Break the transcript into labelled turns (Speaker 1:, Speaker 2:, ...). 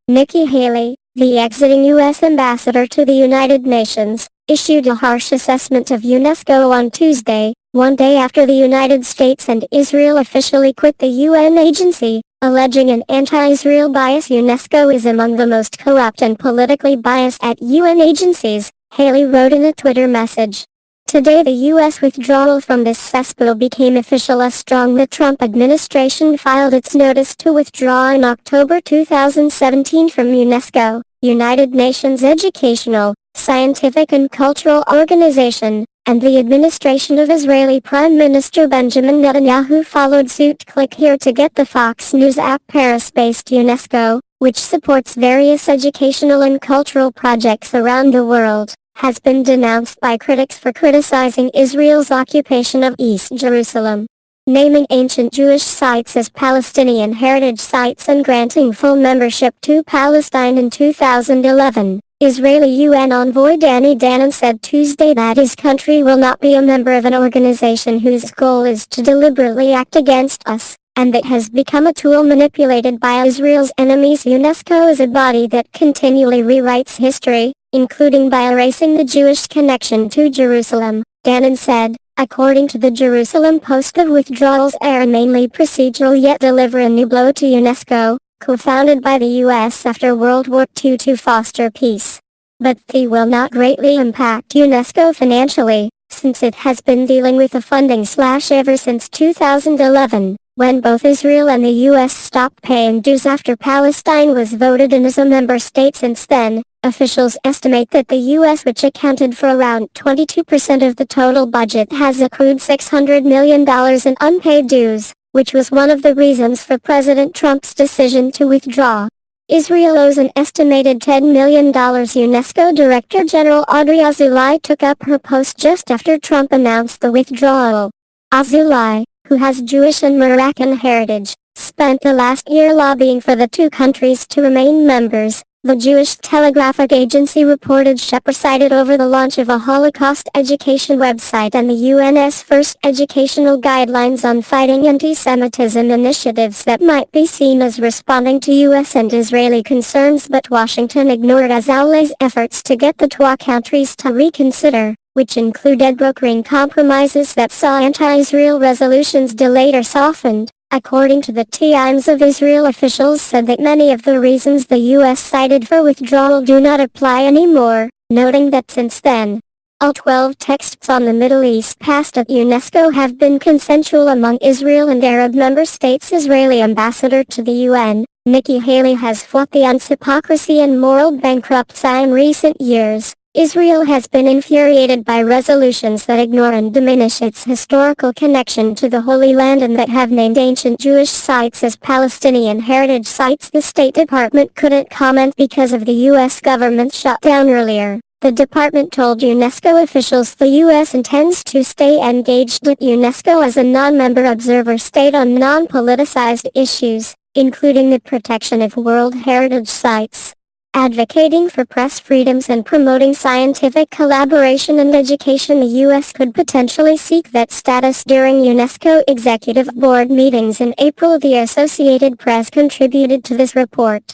Speaker 1: Nikki Haley, the exiting U.S. ambassador to the United Nations, issued a harsh assessment of UNESCO on Tuesday, one day after the United States and Israel officially quit the UN agency, alleging an anti-Israel bias. UNESCO is among the most corrupt and politically biased at UN agencies, Haley wrote in a Twitter message. Today the U.S. withdrawal from this cesspool became official as strong. The Trump administration filed its notice to withdraw in October 2017 from UNESCO, United Nations Educational, Scientific and Cultural Organization, and the administration of Israeli Prime Minister Benjamin Netanyahu followed suit. Click here to get the Fox News app. Paris-based UNESCO, which supports various educational and cultural projects around the world, has been denounced by critics for criticizing Israel's occupation of East Jerusalem, naming ancient Jewish sites as Palestinian heritage sites and granting full membership to Palestine in 2011. Israeli UN envoy Danny Danon said Tuesday that his country will not be a member of an organization whose goal is to deliberately act against us, and that has become a tool manipulated by Israel's enemies. UNESCO is a body that continually rewrites history, including by erasing the Jewish connection to Jerusalem, Danon said. According to the Jerusalem Post, the withdrawals are mainly procedural yet deliver a new blow to UNESCO, co-founded by the U.S. after World War II to foster peace. But they will not greatly impact UNESCO financially, since it has been dealing with a funding slash ever since 2011, when both Israel and the U.S. stopped paying dues after Palestine was voted in as a member state. Since then, officials estimate that the U.S., which accounted for around 22% of the total budget, has accrued $600 million in unpaid dues, which was one of the reasons for President Trump's decision to withdraw. Israel owes an estimated $10 million. UNESCO Director General Audrey Azoulay took up her post just after Trump announced the withdrawal. Azoulay, who has Jewish and Moroccan heritage, spent the last year lobbying for the two countries to remain members. The Jewish Telegraphic Agency reported she presided over the launch of a Holocaust education website and the UN's first educational guidelines on fighting anti-Semitism, initiatives that might be seen as responding to U.S. and Israeli concerns. But Washington ignored Azoulay's efforts to get the two countries to reconsider, which included brokering compromises that saw anti-Israel resolutions delayed or softened. According to the Times of Israel, officials said that many of the reasons the U.S. cited for withdrawal do not apply anymore, noting that since then, all 12 texts on the Middle East passed at UNESCO have been consensual among Israel and Arab member states. Israeli ambassador to the UN, Nikki Haley, has fought the hypocrisy and moral bankruptcy in recent years. Israel has been infuriated by resolutions that ignore and diminish its historical connection to the Holy Land and that have named ancient Jewish sites as Palestinian heritage sites. The State Department couldn't comment because of the U.S. government's shutdown earlier. The department told UNESCO officials the U.S. intends to stay engaged with UNESCO as a non-member observer state on non-politicized issues, including the protection of World Heritage Sites, advocating for press freedoms and promoting scientific collaboration and education. The U.S. could potentially seek that status during UNESCO Executive Board meetings in April. The Associated Press contributed to this report.